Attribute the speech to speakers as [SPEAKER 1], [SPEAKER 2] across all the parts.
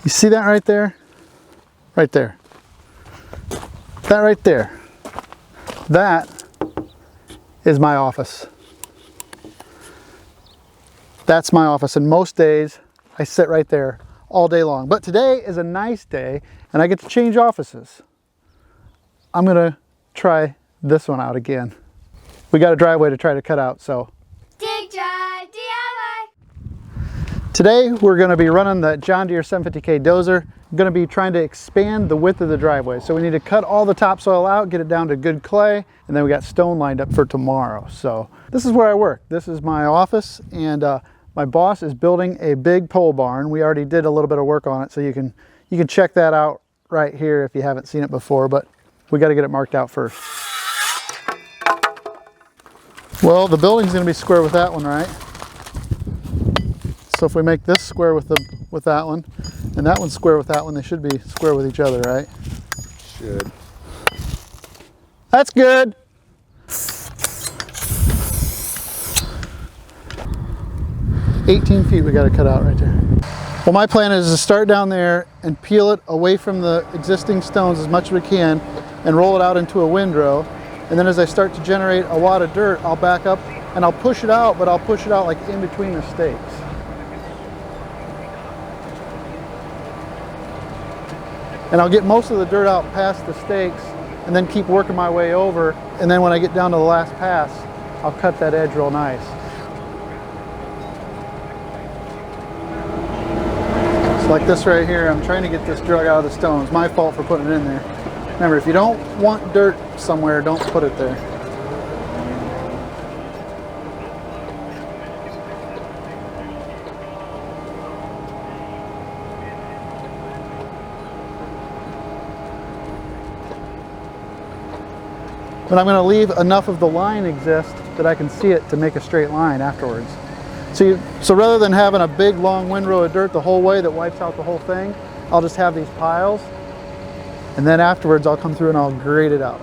[SPEAKER 1] You see that right there? Right there. That right there. That is my office. That's my office, and most days I sit right there all day long. But today is a nice day and I get to change offices. I'm gonna try this one out again. We got a driveway to try to cut out, so.
[SPEAKER 2] Dig Drive DIY.
[SPEAKER 1] Today we're gonna be running the John Deere 750K dozer. I'm gonna be trying to expand the width of the driveway. So we need to cut all the topsoil out, get it down to good clay, and then we got stone lined up for tomorrow. So this is where I work. This is my office, and my boss is building a big pole barn. We already did a little bit of work on it, so you can check that out right here if you haven't seen it before, but we got to get it marked out first. Well, the building's going to be square with that one, right? So if we make this square with that one, and that one square with that one, they should be square with each other, right?
[SPEAKER 3] Should.
[SPEAKER 1] That's good. $18 feet we got to cut out right there. Well, my plan is to start down there and peel it away from the existing stones as much as we can and roll it out into a windrow. And then as I start to generate a wad of dirt, I'll back up and I'll push it out, but I'll push it out like in between the stakes. And I'll get most of the dirt out past the stakes and then keep working my way over. And then when I get down to the last pass, I'll cut that edge real nice. So like this right here, I'm trying to get this drug out of the stones. My fault for putting it in there. Remember, if you don't want dirt somewhere, don't put it there. But I'm going to leave enough of the line exist that I can see it to make a straight line afterwards. So rather than having a big long windrow of dirt the whole way that wipes out the whole thing, I'll just have these piles, and then afterwards I'll come through and I'll grade it out.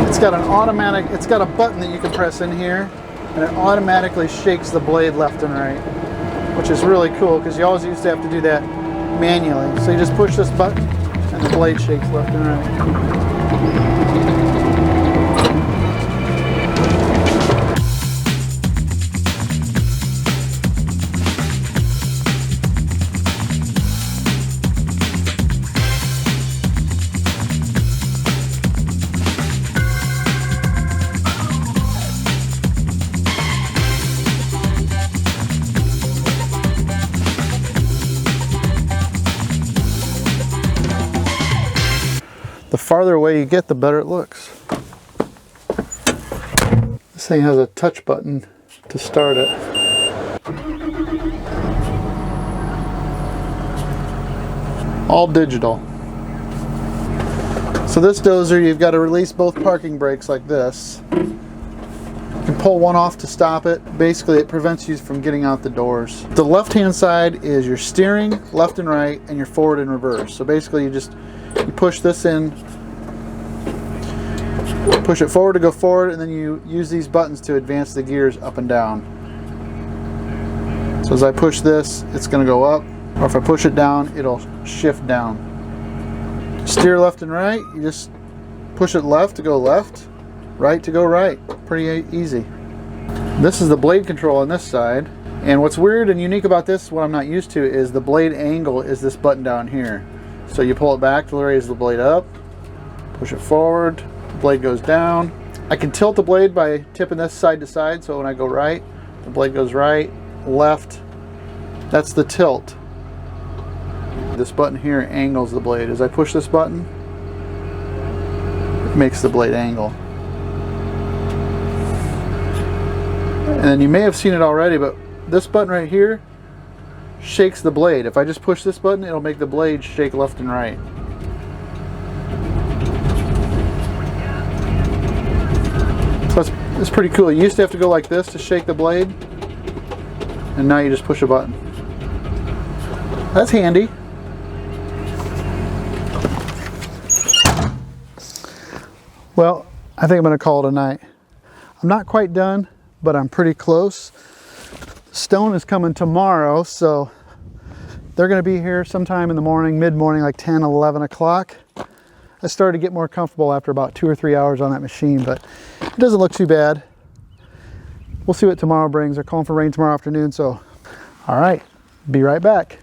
[SPEAKER 1] It's got a button that you can press in here, and it automatically shakes the blade left and right, which is really cool because you always used to have to do that manually. So you just push this button and the blade shakes left and right. The farther away you get, the better it looks. This thing has a touch button to start it. All digital. So this dozer, you've got to release both parking brakes like this. You can pull one off to stop it. Basically, it prevents you from getting out the doors. The left-hand side is your steering, left and right, and your forward and reverse. So basically, you push this in, push it forward to go forward, and then you use these buttons to advance the gears up and down. So as I push this, it's going to go up, or if I push it down, it'll shift down. Steer left and right, you just push it left to go left, right to go right. Pretty easy. This is the blade control on this side, and what's weird and unique about this, what I'm not used to, is the blade angle is this button down here. So you pull it back to raise the blade up, push it forward, the blade goes down. I can tilt the blade by tipping this side to side, so when I go right, the blade goes right, left. That's the tilt. This button here angles the blade. As I push this button, it makes the blade angle. And then you may have seen it already, but this button right here shakes the blade. If I just push this button, it'll make the blade shake left and right. So it's pretty cool. You used to have to go like this to shake the blade, and now you just push a button. That's handy. Well, I think I'm going to call it a night. I'm not quite done, but I'm pretty close. Stone is coming tomorrow, so they're going to be here sometime in the morning, mid-morning, like 10, 11 o'clock. I started to get more comfortable after about 2 or 3 hours on that machine, but it doesn't look too bad. We'll see what tomorrow brings. They're calling for rain tomorrow afternoon, so all right, be right back.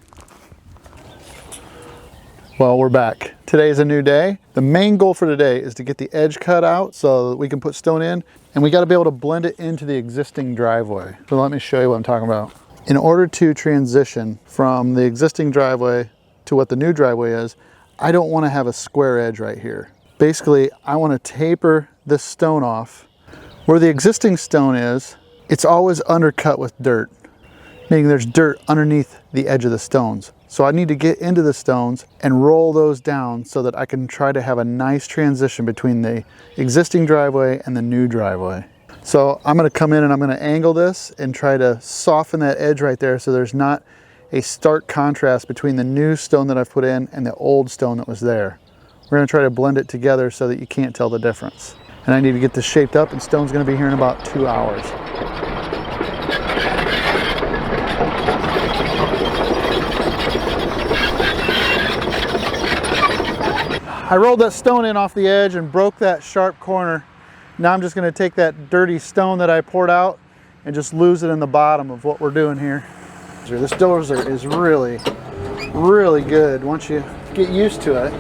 [SPEAKER 1] Well, we're back. Today is a new day. The main goal for today is to get the edge cut out so that we can put stone in, and we got to be able to blend it into the existing driveway. So let me show you what I'm talking about. In order to transition from the existing driveway to what the new driveway is, I don't want to have a square edge right here. Basically, I want to taper this stone off. Where the existing stone is, it's always undercut with dirt, meaning there's dirt underneath the edge of the stones. So I need to get into the stones and roll those down so that I can try to have a nice transition between the existing driveway and the new driveway. So I'm going to come in and I'm going to angle this and try to soften that edge right there so there's not a stark contrast between the new stone that I've put in and the old stone that was there. We're going to try to blend it together so that you can't tell the difference. And I need to get this shaped up, and stone's going to be here in about 2 hours. I rolled that stone in off the edge and broke that sharp corner. Now I'm just going to take that dirty stone that I poured out and just lose it in the bottom of what we're doing here. This dozer is really, really good once you get used to it.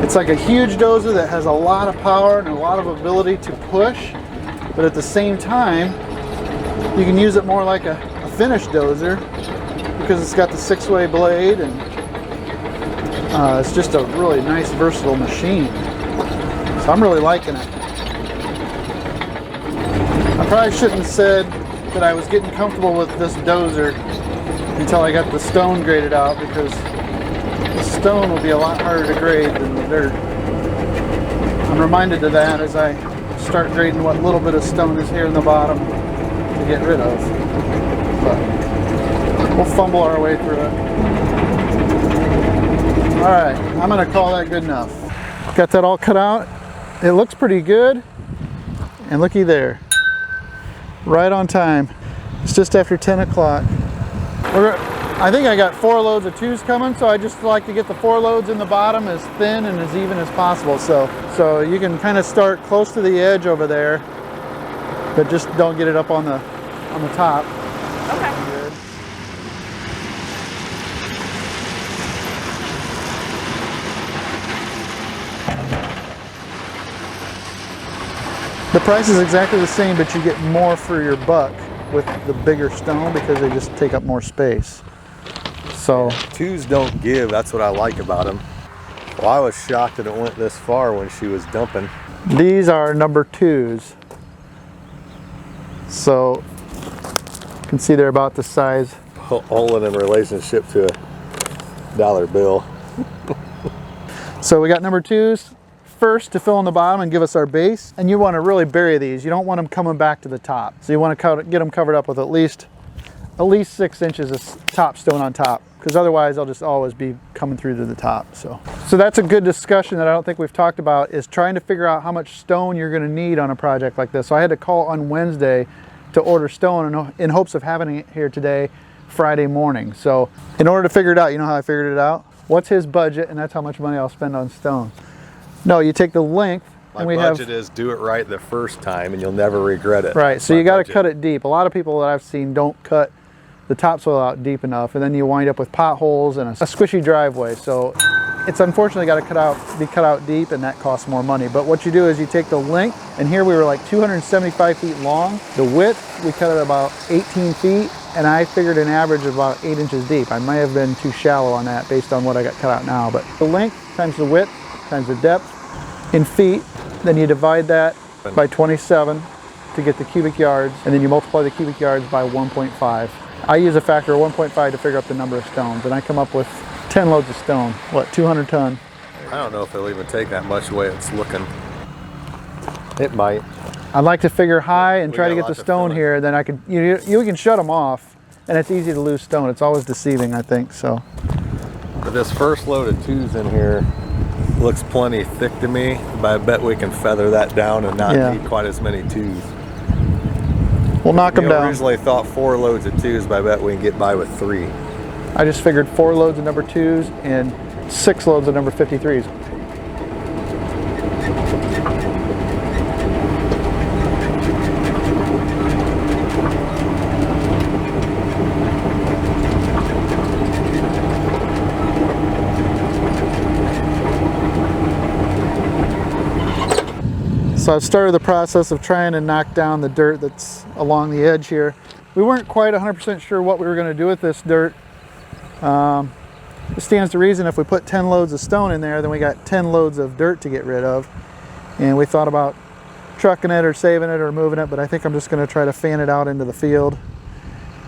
[SPEAKER 1] It's like a huge dozer that has a lot of power and a lot of ability to push, but at the same time, you can use it more like a finish dozer because it's got the 6-way blade, and it's just a really nice, versatile machine. So I'm really liking it. I probably shouldn't have said that I was getting comfortable with this dozer until I got the stone graded out, because the stone will be a lot harder to grade than the dirt. I'm reminded of that as I start grading what little bit of stone is here in the bottom to get rid of. But we'll fumble our way through it. All right, I'm gonna call that good enough. Got that all cut out. It looks pretty good. And looky there, right on time. It's just after 10 o'clock. I think I got 4 loads of 2s coming, so I just like to get the 4 loads in the bottom as thin and as even as possible. So you can kind of start close to the edge over there, but just don't get it up on the top.
[SPEAKER 3] Okay.
[SPEAKER 1] Good. The price is exactly the same, but you get more for your buck with the bigger stone because they just take up more space. So
[SPEAKER 4] 2s don't give. That's what I like about them. Well, I was shocked that it went this far when she was dumping.
[SPEAKER 1] these are number 2s. So you can see they're about the size.
[SPEAKER 4] Holding in relationship to a dollar bill.
[SPEAKER 1] So we got number 2s first to fill in the bottom and give us our base. And you want to really bury these. You don't want them coming back to the top. So you want to get them covered up with at least 6 inches of top stone on top, because otherwise they'll just always be coming through to the top. So that's a good discussion that I don't think we've talked about, is trying to figure out how much stone you're going to need on a project like this. So I had to call on Wednesday to order stone in hopes of having it here today, Friday morning. So in order to figure it out, you know how I figured it out? What's his budget, and that's how much money I'll spend on stone. No, you take the length.
[SPEAKER 4] My budget is do it right the first time and you'll never regret it.
[SPEAKER 1] Right, so you got to cut it deep. A lot of people that I've seen don't cut the topsoil out deep enough, and then you wind up with potholes and a squishy driveway. So it's unfortunately got to be cut out deep, and that costs more money. But what you do is you take the length, and here we were like 275 feet long. The width, we cut it about 18 feet, and I figured an average of about 8 inches deep. I may have been too shallow on that based on what I got cut out now, but the length times the width times the depth in feet, then you divide that by 27 to get the cubic yards, and then you multiply the cubic yards by 1.5. I use a factor of 1.5 to figure out the number of stones, and I come up with 10 loads of stone. What, 200 ton?
[SPEAKER 4] I don't know if it'll even take that much the way it's looking. It might.
[SPEAKER 1] I'd like to figure high and try to get the stone here, then I could, you can shut them off, and it's easy to lose stone. It's always deceiving, I think, so.
[SPEAKER 4] But this first load of 2s in here looks plenty thick to me, but I bet we can feather that down and not need quite as many 2s.
[SPEAKER 1] We'll knock them down.
[SPEAKER 4] I originally thought 4 loads of 2s, but I bet we can get by with 3.
[SPEAKER 1] I just figured 4 loads of number 2s and 6 loads of number 53s. So I've started the process of trying to knock down the dirt that's along the edge here. We weren't quite 100% sure what we were going to do with this dirt. It stands to reason if we put 10 loads of stone in there, then we got 10 loads of dirt to get rid of. And we thought about trucking it or saving it or moving it, but I think I'm just going to try to fan it out into the field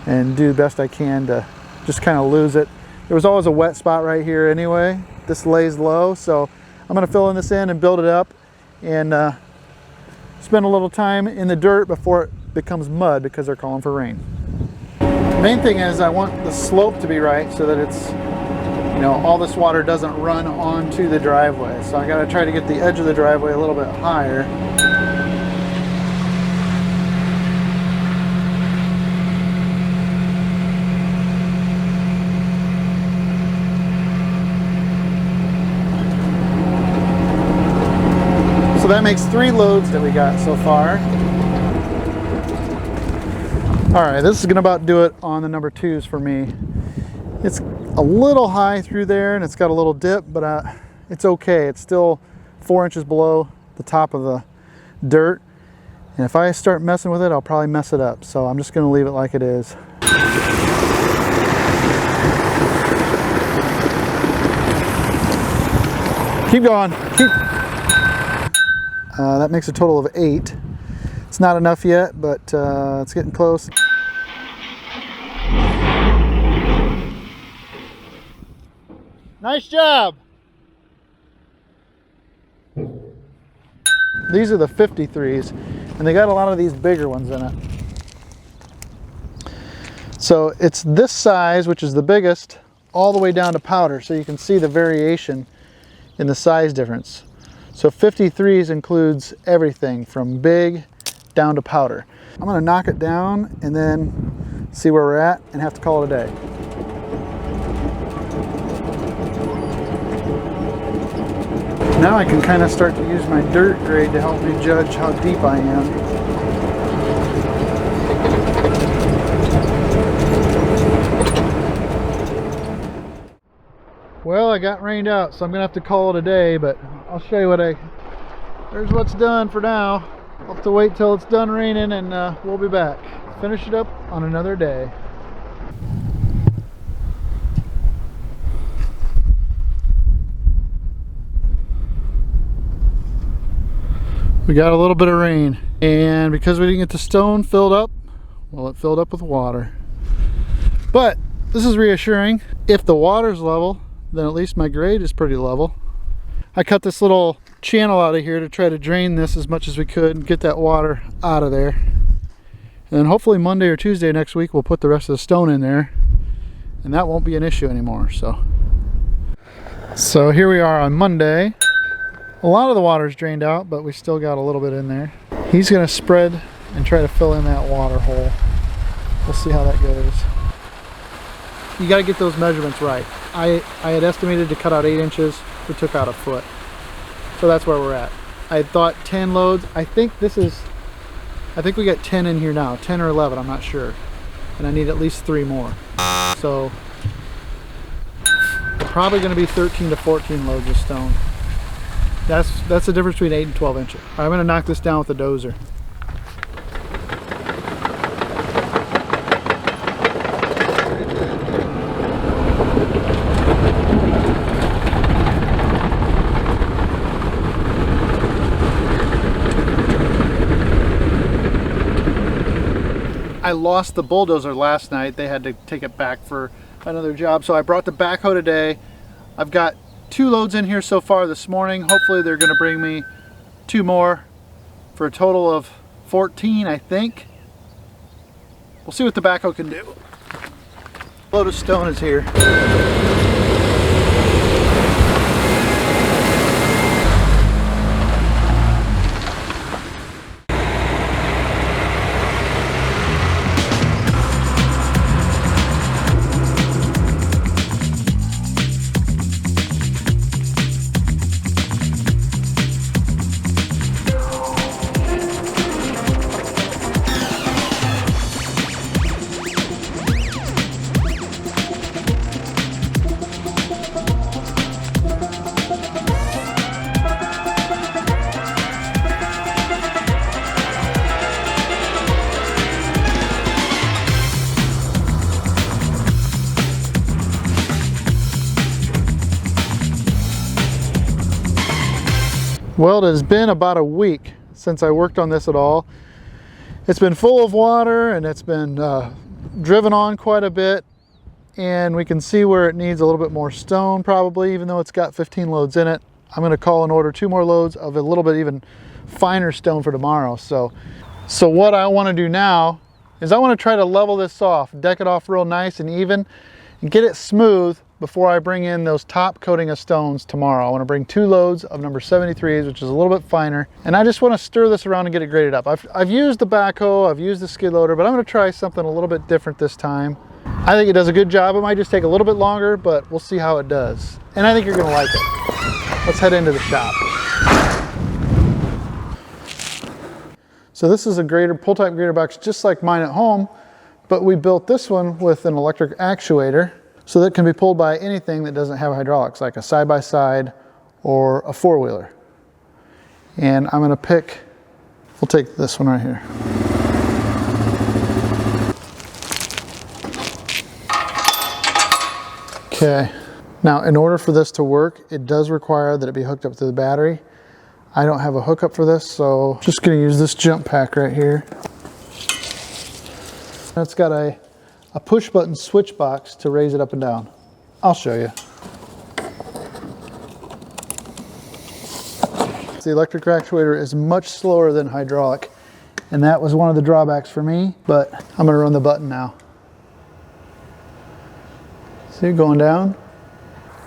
[SPEAKER 1] and do the best I can to just kind of lose it. There was always a wet spot right here anyway. This lays low, so I'm going to fill in this in and build it up and spend a little time in the dirt before it becomes mud because they're calling for rain. The main thing is I want the slope to be right so that it's, you know, all this water doesn't run onto the driveway. So I got to try to get the edge of the driveway a little bit higher. So that makes 3 loads that we got so far. All right, this is gonna about do it on the number 2s for me. It's a little high through there and it's got a little dip, but it's okay. It's still 4 inches below the top of the dirt. And if I start messing with it, I'll probably mess it up. So I'm just gonna leave it like it is. Keep going, that makes a total of 8. It's not enough yet, but it's getting close. Nice job. These are the 53s, and they got a lot of these bigger ones in it. So it's this size, which is the biggest, all the way down to powder, so you can see the variation in the size difference. So 53s includes everything from big down to powder. I'm gonna knock it down and then see where we're at and have to call it a day. Now I can kind of start to use my dirt grade to help me judge how deep I am. Well, I got rained out, so I'm gonna have to call it a day, but I'll show you there's what's done for now. I'll have to wait till it's done raining and we'll be back. Finish it up on another day. We got a little bit of rain, and because we didn't get the stone filled up, well, it filled up with water. But this is reassuring. If the water's level, then at least my grade is pretty level. I cut this little channel out of here to try to drain this as much as we could and get that water out of there. And then hopefully Monday or Tuesday next week we'll put the rest of the stone in there, and that won't be an issue anymore. So here we are on Monday. A lot of the water's drained out, but we still got a little bit in there. He's gonna spread and try to fill in that water hole. We'll see how that goes. You gotta get those measurements right. I had estimated to cut out 8 inches, we took out a foot. So that's where we're at. I had thought 10 loads. I think we got 10 in here now, 10 or 11, I'm not sure. And I need at least 3 more. So probably gonna be 13 to 14 loads of stone. That's the difference between 8 and 12 inches. I'm going to knock this down with the dozer. I lost the bulldozer last night. They had to take it back for another job. So I brought the backhoe today. I've got 2 loads in here so far this morning. Hopefully they're going to bring me 2 more for a total of 14, I think. We'll see what the backhoe can do. Load of stone is here. Well, it has been about a week since I worked on this at all. It's been full of water and it's been driven on quite a bit, and we can see where it needs a little bit more stone probably, even though it's got 15 loads in it. I'm going to call and order 2 more loads of a little bit even finer stone for tomorrow. So what I want to do now is I want to try to level this off, deck it off real nice and even, and get it smooth before I bring in those top coating of stones tomorrow. I want to bring 2 loads of number 73s, which is a little bit finer, and I just want to stir this around and get it graded up. I've used the backhoe, I've used the skid loader, but I'm going to try something a little bit different this time. I think it does a good job. It might just take a little bit longer, but we'll see how it does. And I think you're going to like it. Let's head into the shop. So this is a grader, pull-type grader box just like mine at home, but we built this one with an electric actuator so that it can be pulled by anything that doesn't have hydraulics, like a side-by-side or a 4-wheeler. And I'm going to pick, we'll take this one right here. Okay, now in order for this to work, it does require that it be hooked up to the battery. I don't have a hookup for this, so I'm just going to use this jump pack right here. It's got a push button switch box to raise it up and down. I'll show you. The electric actuator is much slower than hydraulic, and that was one of the drawbacks for me, but I'm going to run the button now. See it going down?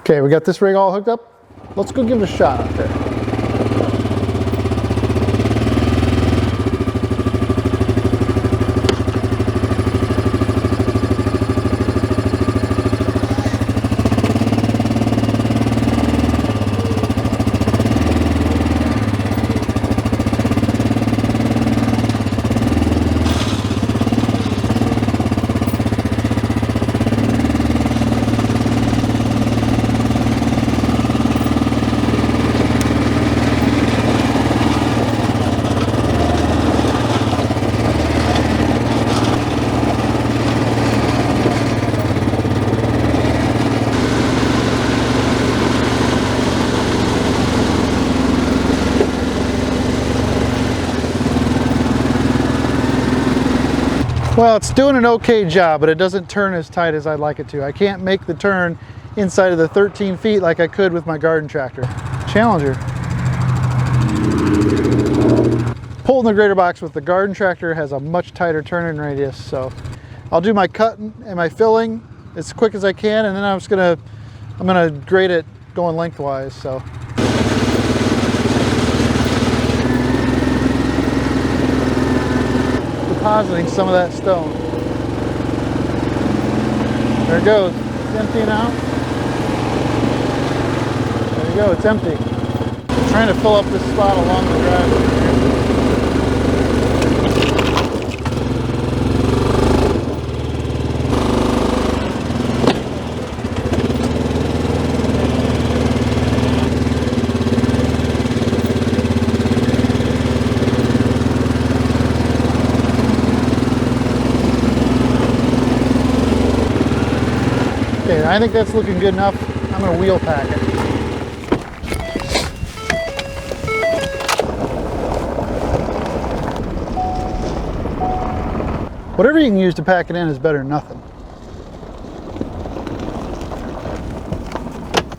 [SPEAKER 1] Okay, we got this rig all hooked up. Let's go give it a shot out there. Well, it's doing an okay job, but it doesn't turn as tight as I'd like it to. I can't make the turn inside of the 13 feet like I could with my garden tractor. Challenger. Pulling the grader box with the garden tractor has a much tighter turning radius, so I'll do my cutting and my filling as quick as I can, and then I'm gonna grade it going lengthwise. So. Depositing some of that stone. There it goes. It's empty now. There you go, it's empty. I'm trying to fill up this spot along the driveway. Okay, I think that's looking good enough. I'm going to wheel pack it. Whatever you can use to pack it in is better than nothing.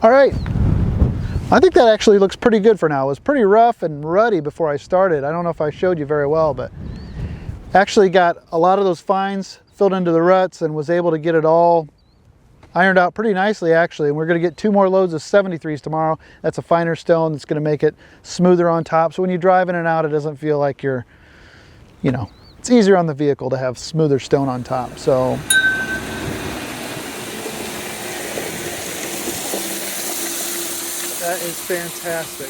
[SPEAKER 1] All right, I think that actually looks pretty good for now. It was pretty rough and ruddy before I started. I don't know if I showed you very well, but actually got a lot of those fines filled into the ruts and was able to get it all ironed out pretty nicely actually. And we're going to get 2 more loads of 73s tomorrow. That's a finer stone that's going to make it smoother on top, so when you drive in and out it doesn't feel like you're, you know, it's easier on the vehicle to have smoother stone on top. So that is fantastic.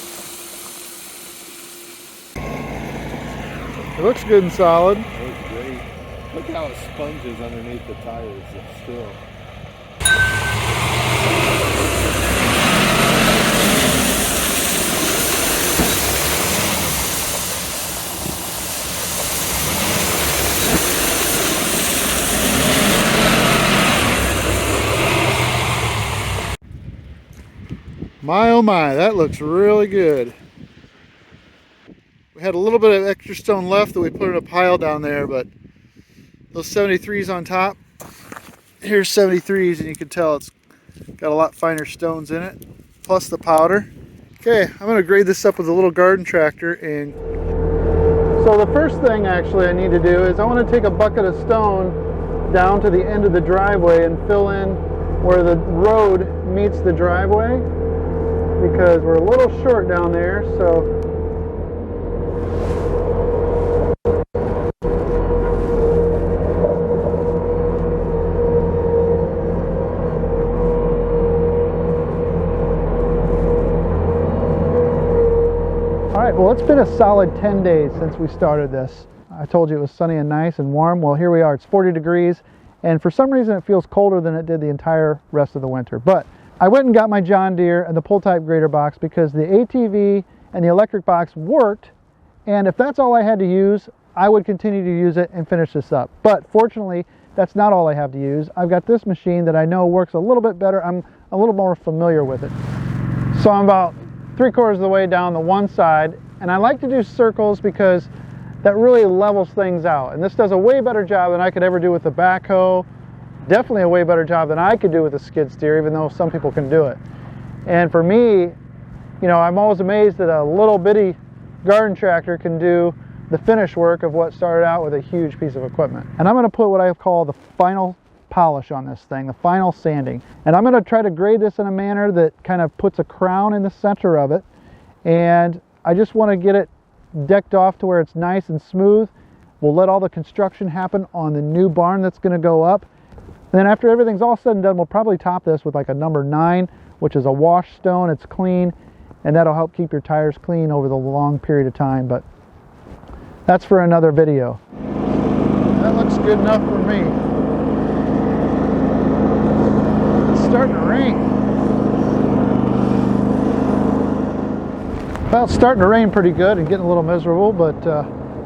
[SPEAKER 1] It looks good and solid.
[SPEAKER 4] That looks great. Look how it sponges underneath the tires still.
[SPEAKER 1] My oh my, that looks really good. We had a little bit of extra stone left that we put in a pile down there, but those 73s on top, here's 73s, and you can tell it's got a lot finer stones in it, plus the powder. Okay, I'm going to grade this up with a little garden tractor. And so the first thing actually I need to do is I want to take a bucket of stone down to the end of the driveway and fill in where the road meets the driveway, because we're a little short down there. So well, it's been a solid 10 days since we started this. I told you it was sunny and nice and warm. Well, here we are. It's 40 degrees, and for some reason it feels colder than it did the entire rest of the winter. But I went and got my John Deere and the pull-type grader box because the ATV and the electric box worked, and if that's all I had to use, I would continue to use it and finish this up. But fortunately, that's not all I have to use. I've got this machine that I know works a little bit better. I'm a little more familiar with it. So I'm about 3/4 of the way down the one side, and I like to do circles because that really levels things out, and this does a way better job than I could ever do with the backhoe. Definitely a way better job than I could do with a skid steer, even though some people can do it. And for me, you know, I'm always amazed that a little bitty garden tractor can do the finish work of what started out with a huge piece of equipment. And I'm going to put what I call the final polish on this thing, the final sanding. And I'm going to try to grade this in a manner that kind of puts a crown in the center of it. And I just want to get it decked off to where it's nice and smooth. We'll let all the construction happen on the new barn that's going to go up. And then after everything's all said and done, we'll probably top this with like a number 9, which is a wash stone. It's clean, and that'll help keep your tires clean over the long period of time. But that's for another video. That looks good enough for me. Starting to rain. Well, it's starting to rain pretty good and getting a little miserable, but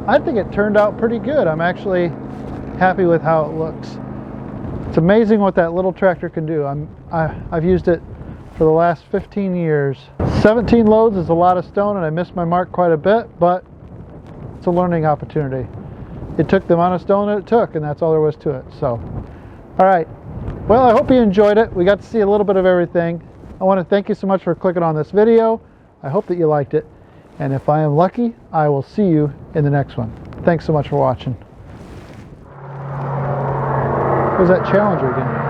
[SPEAKER 1] I think it turned out pretty good. I'm actually happy with how it looks. It's amazing what that little tractor can do. I've used it for the last 15 years. 17 loads is a lot of stone, and I missed my mark quite a bit, but it's a learning opportunity. It took the amount of stone that it took, and that's all there was to it. So, all right. Well, I hope you enjoyed it. We got to see a little bit of everything. I want to thank you so much for clicking on this video. I hope that you liked it. And if I am lucky, I will see you in the next one. Thanks so much for watching. Who's that Challenger again?